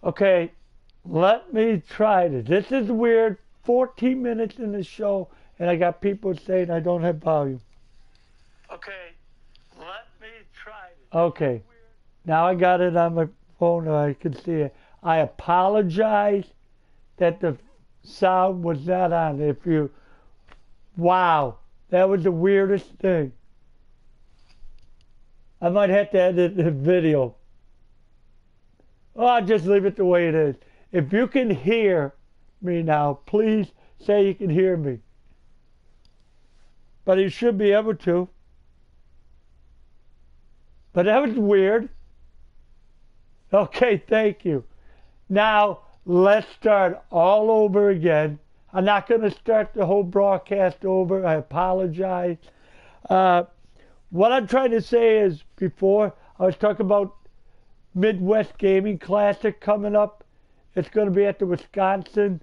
Okay, let me try this. This is weird. 14 minutes in the show, and I got people saying I don't have volume. Okay, let me try this. Okay, now I got it on my phone. I can see it. I apologize that the sound was not on. Wow, that was the weirdest thing. I might have to edit the video. Oh, I'll just leave it the way it is. If you can hear me now, please say you can hear me. But you should be able to. But that was weird. Okay, thank you. Now, let's start all over again. I'm not going to start the whole broadcast over. I apologize. What I'm trying to say is, before, I was talking about Midwest Gaming Classic coming up. It's going to be at the Wisconsin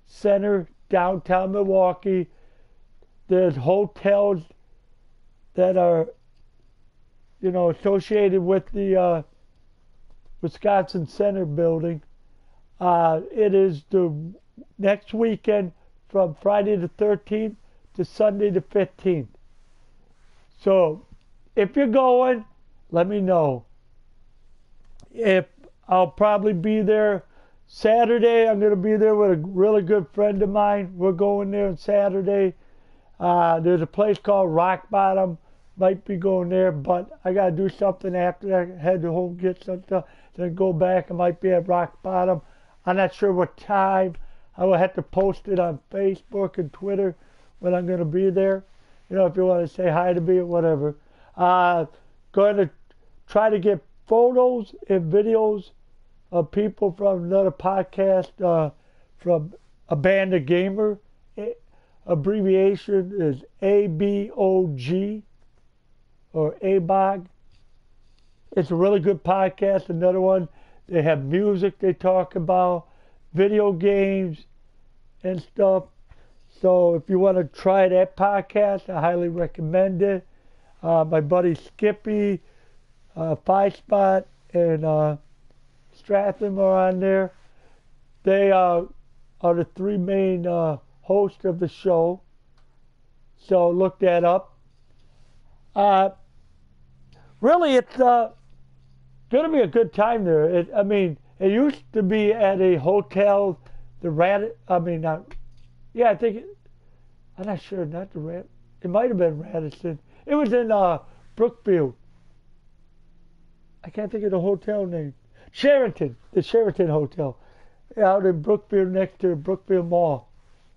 Center, downtown Milwaukee. There's hotels that are, associated with the Wisconsin Center building. It is the next weekend from Friday the 13th to Sunday the 15th. So if you're going, let me know. If I'll probably be there Saturday. I'm going to be there with a really good friend of mine. We're going there on Saturday. There's a place called Rock Bottom. Might be going there, but I got to do something after that. Head home, get some stuff, then go back. I might be at Rock Bottom. I'm not sure what time. I will have to post it on Facebook and Twitter when I'm going to be there. If you want to say hi to me or whatever. Going to try to get photos and videos of people from another podcast, from Abanda Gamer. Abbreviation is ABOG or ABOG. It's a really good podcast. Another one. They have music they talk about, video games and stuff. So if you want to try that podcast, I highly recommend it. My buddy Skippy, Five Spot, and Stratham are on there. They are the three main hosts of the show. So look that up. Really, it's going to be a good time there. It used to be at a hotel, I'm not sure, not the Radisson. It might have been Radisson. It was in Brookfield. I can't think of the hotel name. Sheraton, the Sheraton Hotel, out in Brookfield next to Brookfield Mall.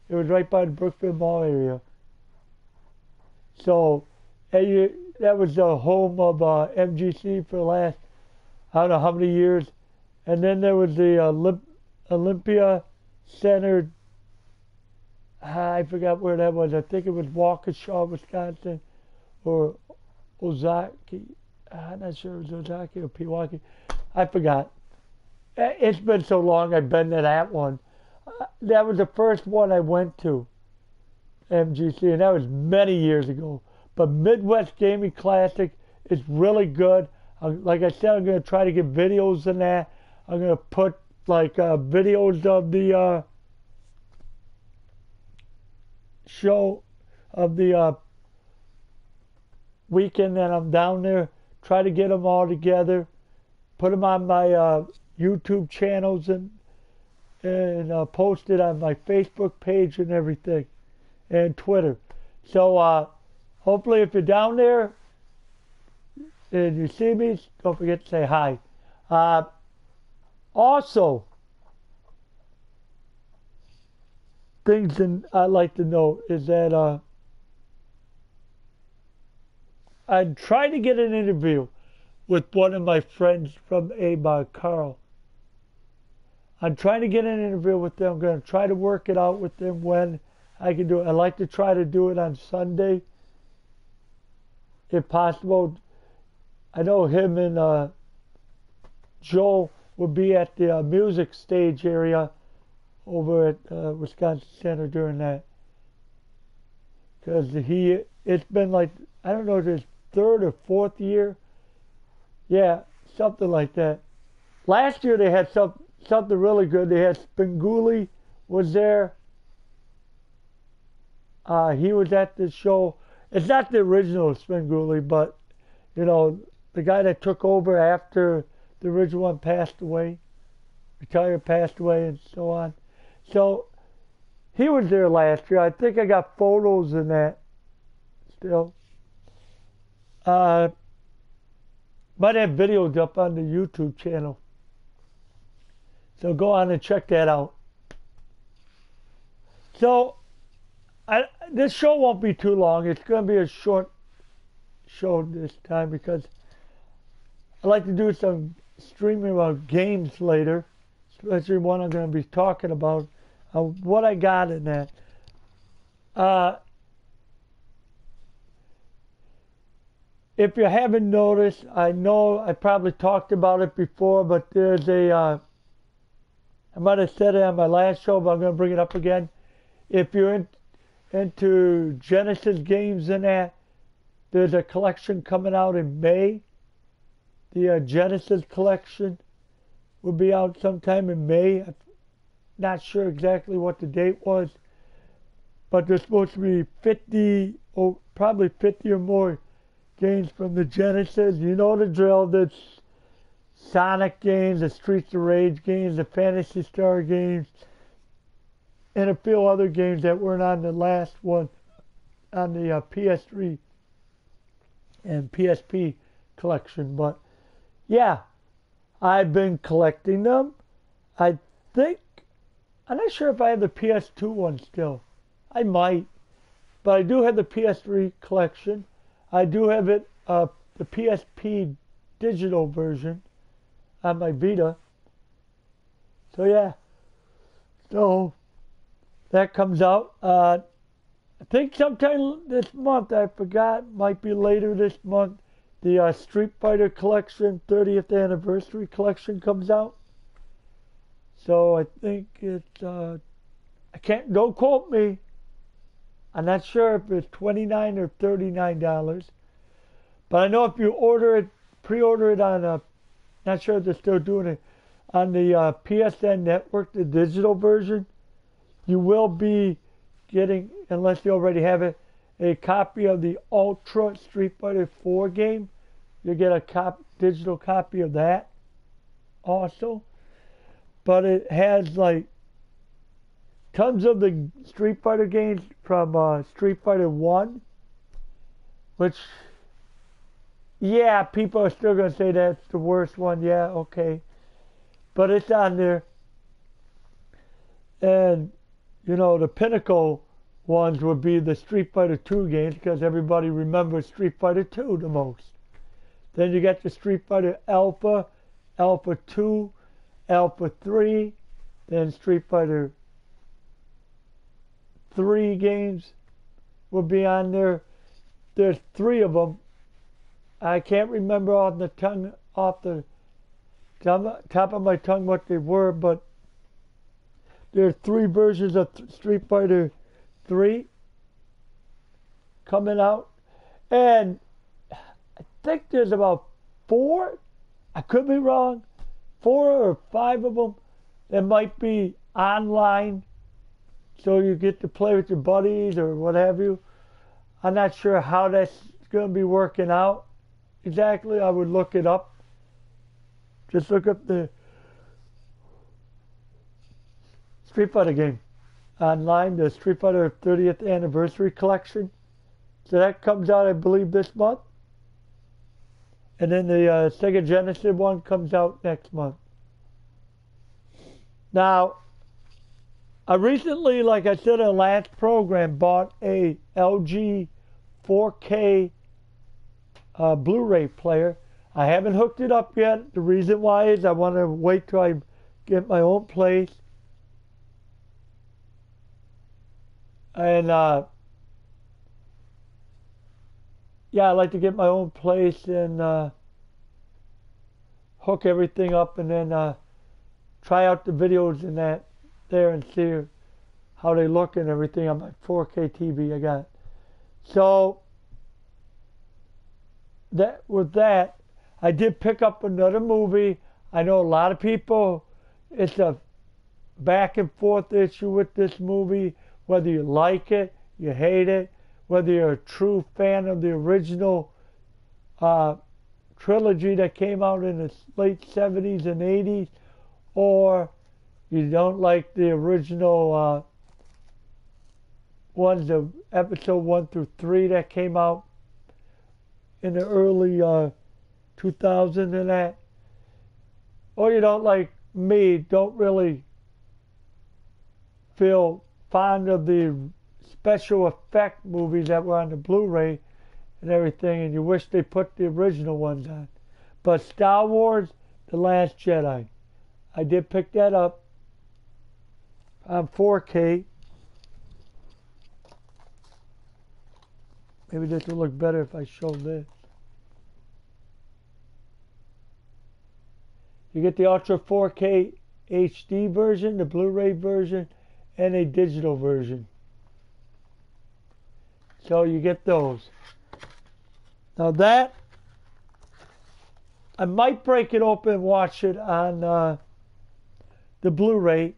It was right by the Brookfield Mall area. So that was the home of MGC for the last, I don't know how many years. And then there was the Olympia Center. I forgot where that was. I think it was Waukesha, Wisconsin, or Ozaki. I'm not sure it was Ozaki or Pewaukee. I forgot. It's been so long I've been to that one. That was the first one I went to, MGC, and that was many years ago. But Midwest Gaming Classic is really good. Like I said, I'm going to try to get videos in that. I'm going to put videos of the show of the weekend that I'm down there. Try to get them all together. Put them on my YouTube channels and post it on my Facebook page and everything, and Twitter. So hopefully if you're down there and you see me, don't forget to say hi. Also, things that I'd like to know is that I'm trying to get an interview with one of my friends from ABOG, Carl. I'm trying to get an interview with them. I'm going to try to work it out with them when I can do it. I'd like to try to do it on Sunday, if possible. I know him and Joel will be at the music stage area over at Wisconsin Center during that. Because it's been like, I don't know, his third or fourth year. Yeah, something like that. Last year they had something really good. They had Spenguli was there. He was at the show. It's not the original Spenguli, but you know, the guy that took over after the original one passed away, retired, passed away, and so on. So he was there last year. I think I got photos in that still. Might have videos up on the YouTube channel. So go on and check that out. So this show won't be too long. It's going to be a short show this time because I like to do some streaming about games later, especially one I'm going to be talking about. What I got in that. If you haven't noticed, I know I probably talked about it before, but there's I might have said it on my last show, but I'm going to bring it up again. If you're into Genesis games and that, there's a collection coming out in May. The Genesis collection will be out sometime in May. I'm not sure exactly what the date was, but there's supposed to be 50, or probably 50 or more games from the Genesis. You know the drill. There's Sonic games, the Streets of Rage games, the Phantasy Star games, and a few other games that weren't on the last one on the PS3 and PSP collection. But yeah, I've been collecting them. I think, I'm not sure if I have the PS2 one still. I might, but I do have the PS3 collection. I do have it, the PSP digital version on my Vita. So yeah, so that comes out. I think sometime this month, I forgot, might be later this month, the Street Fighter collection, 30th anniversary collection comes out. So I think it's, don't quote me. I'm not sure if it's $29 or $39, but I know if you pre-order it on, not sure if they're still doing it, on the PSN network, the digital version, you will be getting, unless you already have it, a copy of the Ultra Street Fighter 4 game. You'll get a digital copy of that also. But it has like tons of the Street Fighter games from Street Fighter 1, which, yeah, people are still going to say that's the worst one. Yeah, okay. But it's on there. And, you know, the pinnacle ones would be the Street Fighter 2 games because everybody remembers Street Fighter 2 the most. Then you get the Street Fighter Alpha, Alpha 2, Alpha 3, then Street Fighter 3 games will be on there. There's 3 of them. I can't remember off the top of my tongue what they were, but there are 3 versions of Street Fighter 3 coming out, and I think there's about 4. I could be wrong. 4 or 5 of them that might be online, so you get to play with your buddies or what have you. I'm not sure how that's going to be working out exactly. I would look it up. Just look up the Street Fighter game online, the Street Fighter 30th Anniversary Collection. So that comes out, I believe, this month. And then the Sega Genesis one comes out next month. Now, I recently, like I said in the last program, bought a LG 4K Blu-ray player. I haven't hooked it up yet. The reason why is I want to wait till I get my own place. And yeah, I like to get my own place and hook everything up and then try out the videos in that there and see how they look and everything on my 4K TV I got. So with that, I did pick up another movie. I know a lot of people It's a back and forth issue with this movie, whether you like it, you hate it, whether you're a true fan of the original trilogy that came out in the late 70s and 80s, or you don't like the original ones, the episode 1 through 3 that came out in the early 2000s and that, or you don't like me, don't really feel fond of the special effect movies that were on the Blu-ray and everything, and you wish they put the original ones on. But Star Wars: The Last Jedi, I did pick that up on 4K. Maybe this will look better if I show this. You get the Ultra 4K HD version, the Blu-ray version, and a digital version. So you get those. Now that, I might break it open and watch it on the Blu-ray.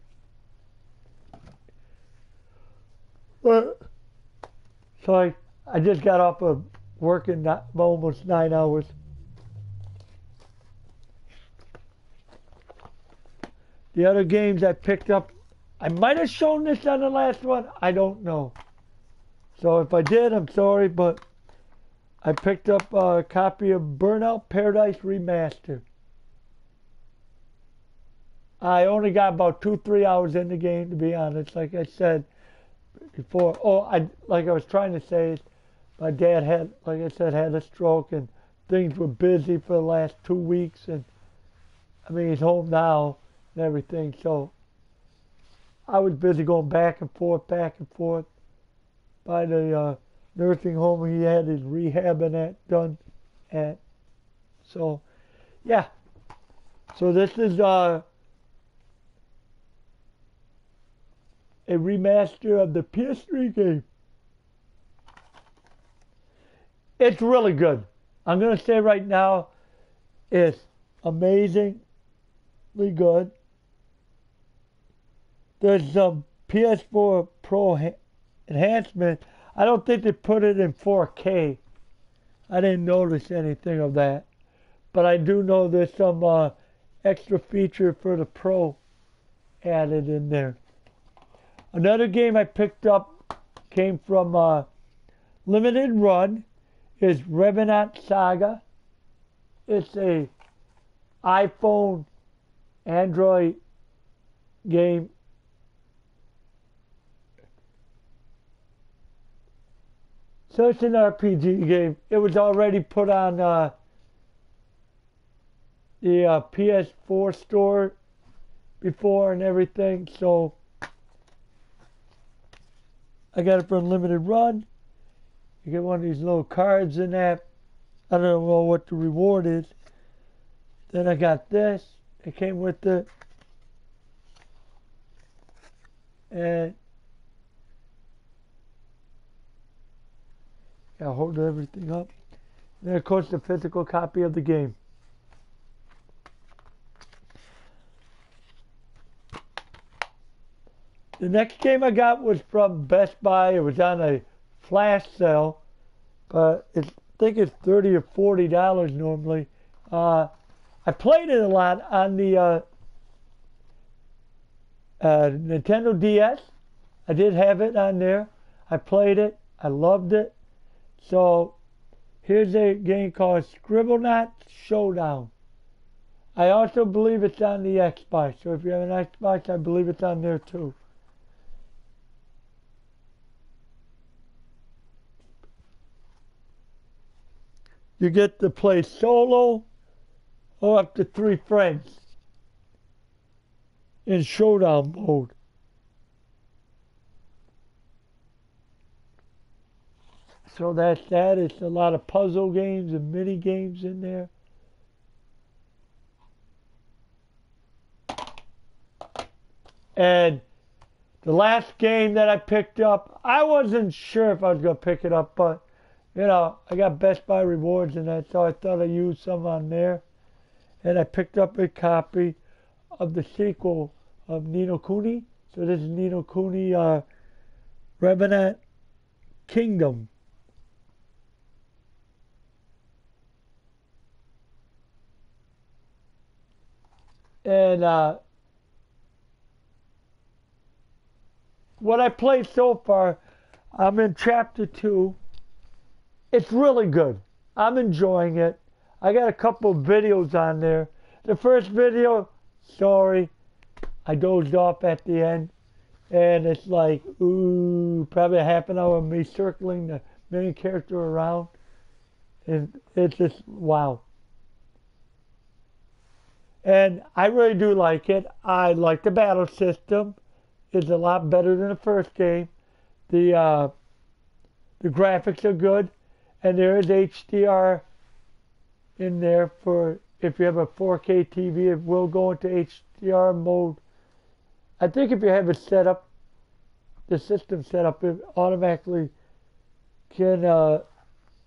So I just got off of working almost 9 hours. The other games I picked up, I might have shown this on the last one. I don't know. So if I did, I'm sorry, but I picked up a copy of Burnout Paradise Remastered. I only got about 2-3 hours in the game, to be honest. Like I said before, like I was trying to say, my dad had, like I said, had a stroke, and things were busy for the last 2 weeks, and I mean, he's home now and everything, so I was busy going back and forth by the nursing home he had his rehab and that done at. So, yeah. So this is a remaster of the PS3 game. It's really good. I'm going to say right now, it's amazingly good. There's some PS4 Pro enhancement. I don't think they put it in 4K. I didn't notice anything of that. But I do know there's some extra feature for the Pro added in there. Another game I picked up came from Limited Run is Revenant Saga. It's a iPhone, Android game. So it's an RPG game. It was already put on the PS4 store before and everything. So I got it from Limited Run. You get one of these little cards in that. I don't know what the reward is. Then I got this. It came with it. And I hold everything up. And then of course the physical copy of the game. The next game I got was from Best Buy. It was on a flash sale, but I think it's $30 or $40 normally. I played it a lot on the Nintendo DS. I did have it on there. I played it. I loved it. So here's a game called Scribblenauts Showdown. I also believe it's on the Xbox. So if you have an Xbox, I believe it's on there too. You get to play solo or up to 3 friends in showdown mode. So that's that. It's a lot of puzzle games and mini games in there. And the last game that I picked up, I wasn't sure if I was going to pick it up, but you know, I got Best Buy rewards and that, so I thought I'd use some on there. And I picked up a copy of the sequel of Ni no Kuni. So this is Ni no Kuni Revenant Kingdom. And what I played so far, I'm in chapter 2. It's really good. I'm enjoying it. I got a couple of videos on there. The first video, sorry, I dozed off at the end. And it's like, ooh, probably a half an hour of me circling the main character around. And it's just, wow. And I really do like it. I like the battle system. It's a lot better than the first game. The graphics are good. And there is HDR in there for if you have a 4K TV. It will go into HDR mode. I think if you have it set up, the system set up, it automatically can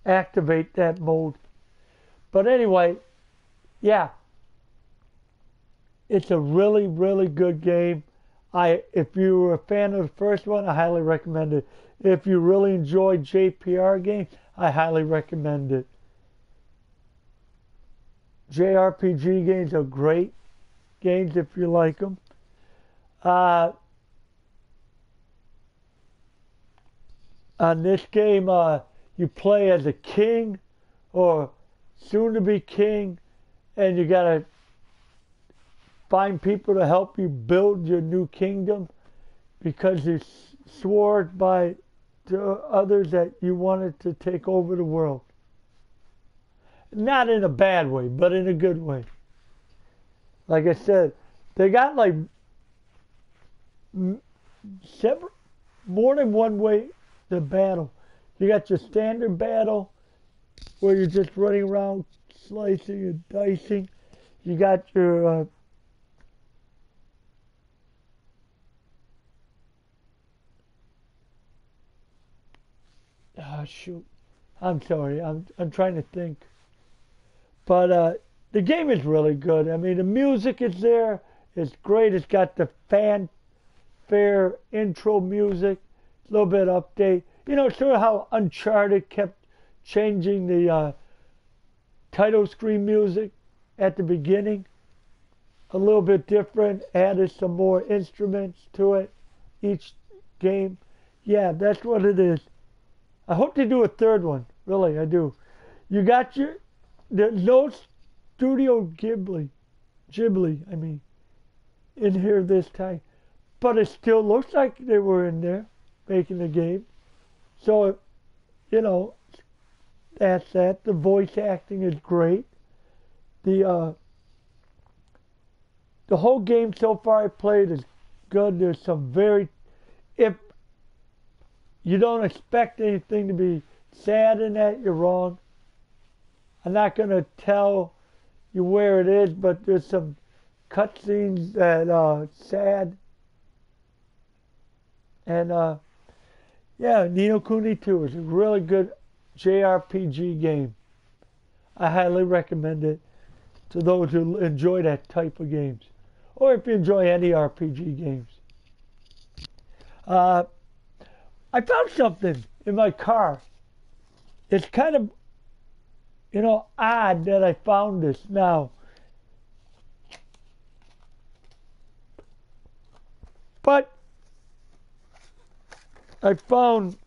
activate that mode. But anyway, yeah. It's a really, really good game. If you were a fan of the first one, I highly recommend it. If you really enjoy JPR games, I highly recommend it. JRPG games are great games if you like them. On this game, you play as a king or soon-to-be king, and you gotta find people to help you build your new kingdom because you swore to others that you wanted to take over the world. Not in a bad way, but in a good way. Like I said, they got like more than one way to battle. You got your standard battle where you're just running around slicing and dicing. You got your shoot. I'm sorry. I'm trying to think. But the game is really good. I mean, the music is there. It's great. It's got the fanfare intro music. A little bit update. You know, sort of how Uncharted kept changing the title screen music at the beginning. A little bit different. Added some more instruments to it. Each game. Yeah, that's what it is. I hope they do a third one. Really, I do. You got there's no Studio Ghibli, in here this time. But it still looks like they were in there making the game. So, you know, that's that. The voice acting is great. The whole game so far I played is good. There's some if you don't expect anything to be sad in that, you're wrong. I'm not going to tell you where it is, but there's some cutscenes that are sad. And yeah, Ni no Kuni 2 is a really good JRPG game. I highly recommend it to those who enjoy that type of games. Or if you enjoy any RPG games. I found something in my car. It's kind of, you know, odd that I found this now. But I found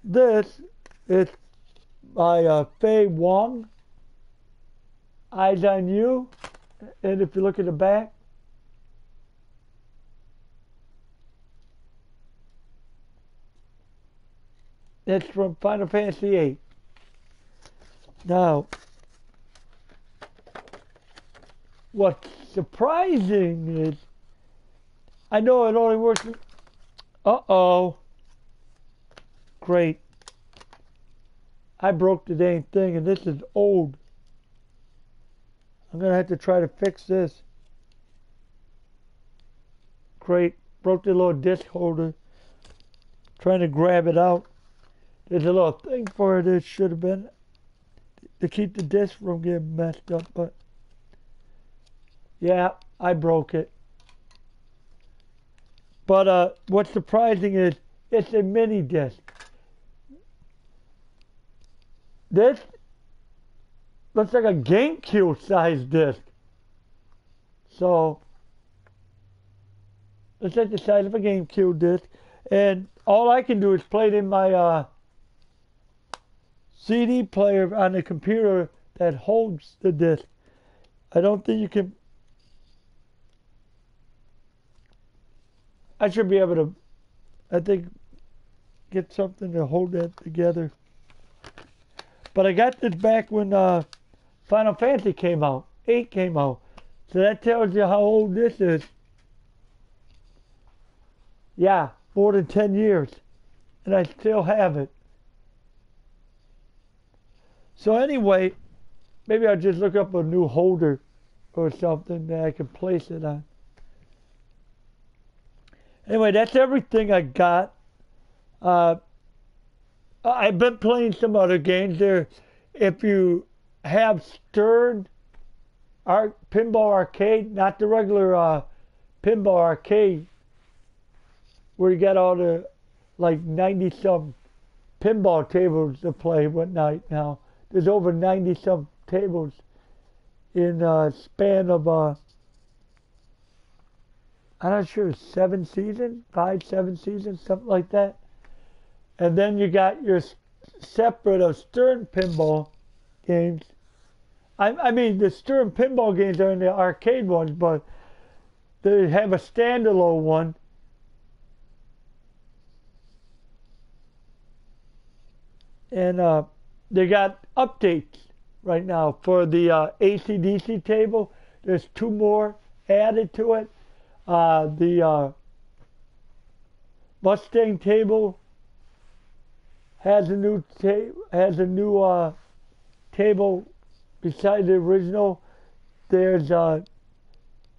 this. It's by Fei Wong. Eyes on You. And if you look at the back, it's from Final Fantasy VIII. Now, what's surprising is, I know it only works. Uh-oh. Great. I broke the dang thing, and this is old. I'm going to have to try to fix this. Great. Broke the little disc holder. Trying to grab it out. There's a little thing for it. It should have been to keep the disc from getting messed up. But Yeah, I broke it. But what's surprising is it's a mini disc. This looks like a GameCube size disc. So it's like the size of a GameCube disc. And all I can do is play it in my CD player on the computer that holds the disc. I don't think you can. I should be able to, I think, get something to hold that together. But I got this back when Final Fantasy came out. 8 came out. So that tells you how old this is. Yeah, more than 10 years. And I still have it. So anyway, maybe I'll just look up a new holder or something that I can place it on. Anyway, that's everything I got. I've been playing some other games there. If you have Stern Pinball Arcade, not the regular Pinball Arcade, where you got all the like 90-some pinball tables to play one night now. There's over 90-some tables in a span of, I'm not sure, 7 seasons, 5, 7 seasons, something like that. And then you got your separate of Stern pinball games. I mean, the Stern pinball games are in the arcade ones, but they have a standalone one. And they got updates right now for the AC/DC table. There's 2 more added to it. The Mustang table has a new table beside the original. There's the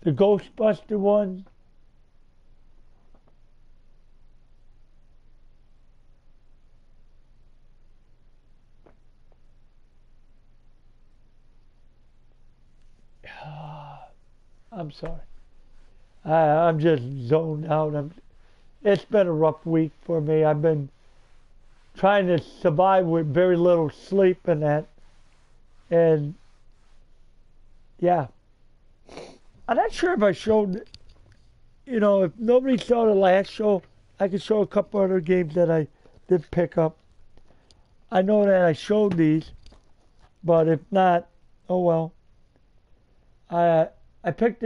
Ghostbuster one. I'm sorry. I'm just zoned out. It's been a rough week for me. I've been trying to survive with very little sleep and that. And yeah. I'm not sure if I showed, if nobody saw the last show, I could show a couple other games that I did pick up. I know that I showed these, but if not, oh well. I picked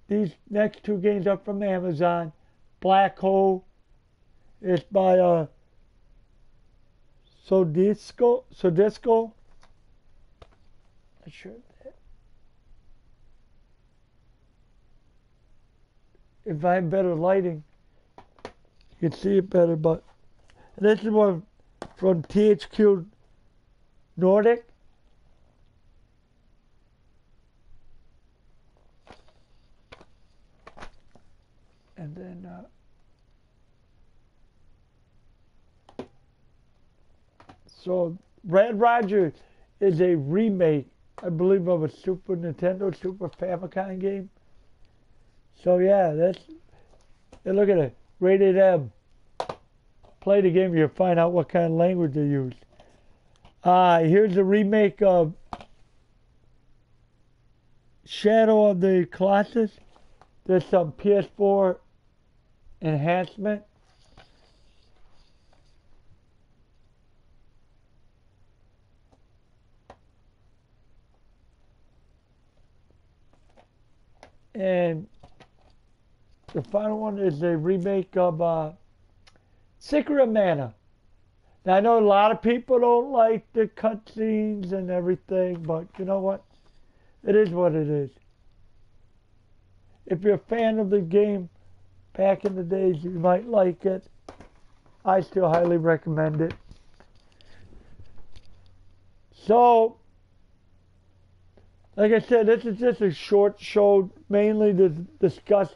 these next 2 games up from Amazon. Black Hole. It's by Sodisco. Not sure if I have better lighting, you can see it better. But this is one from THQ Nordic. And then so Red Roger is a remake, I believe, of a Super Nintendo, Super Famicom game. So yeah, look at it, rated M. Play the game, you'll find out what kind of language they use. Here's a remake of Shadow of the Colossus. There's some PS4 enhancement. And the final one is a remake of Secret of Mana. Now, I know a lot of people don't like the cutscenes and everything, but you know what? It is what it is. If you're a fan of the game back in the days, you might like it. I still highly recommend it. So, like I said, this is just a short show, mainly to discuss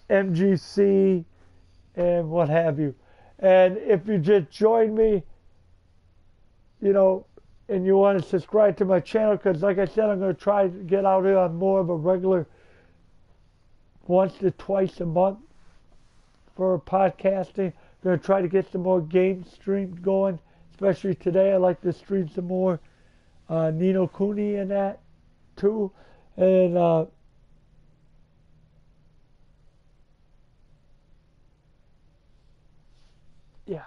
MGC and what have you. And if you just joined me, and you want to subscribe to my channel, because like I said, I'm going to try to get out here on more of a regular once to twice a month for podcasting. Going to try to get some more game streams going, especially today. I like to stream some more Nino Cooney and that too. And yeah.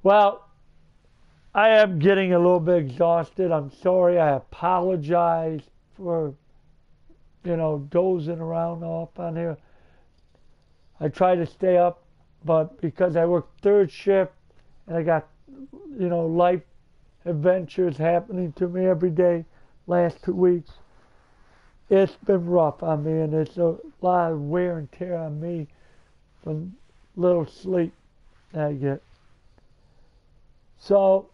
Well, I am getting a little bit exhausted. I'm sorry. I apologize for, dozing around off on here. I try to stay up, but because I work third shift and I got, life adventures happening to me every day, last 2 weeks, it's been rough on me, and it's a lot of wear and tear on me from little sleep that I get. So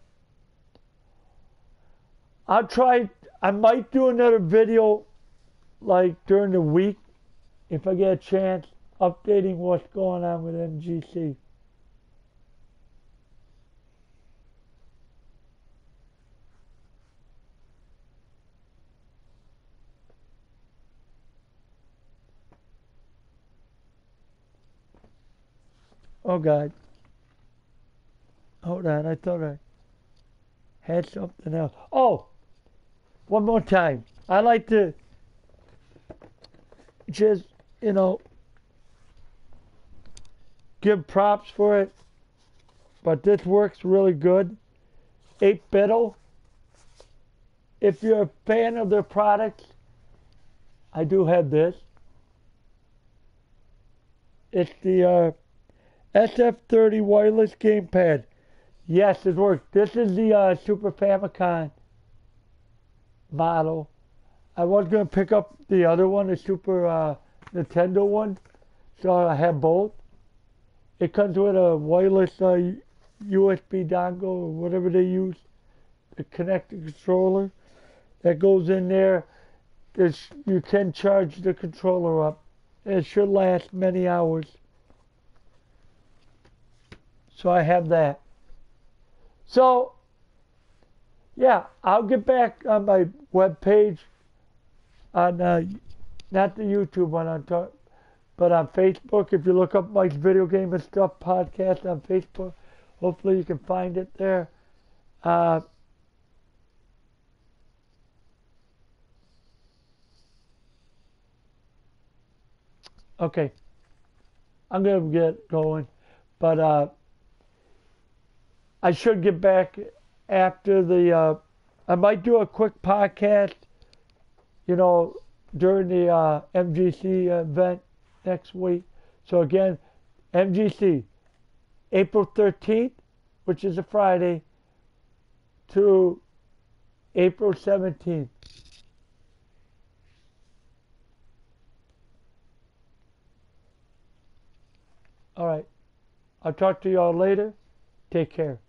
I might do another video like during the week if I get a chance, updating what's going on with MGC. Oh God. Hold on, I thought I had something else. Oh, one more time. I like to just, give props for it, but this works really good. 8-Bittle, if you're a fan of their products, I do have this. It's the SF30 wireless gamepad. Yes, it works. This is the Super Famicom model. I was going to pick up the other one, the Super Nintendo one, so I have both. It comes with a wireless USB dongle or whatever they use to connect the controller. That goes in there. You can charge the controller up. It should last many hours. So I have that. So, yeah, I'll get back on my webpage on, not the YouTube one, but on Facebook. If you look up Mike's Video Game and Stuff podcast on Facebook, hopefully you can find it there. Okay, I'm going to get going, but I should get back after I might do a quick podcast, during the MGC event next week. So again, MGC, April 13th, which is a Friday, to April 17th. All right. I'll talk to you all later. Take care.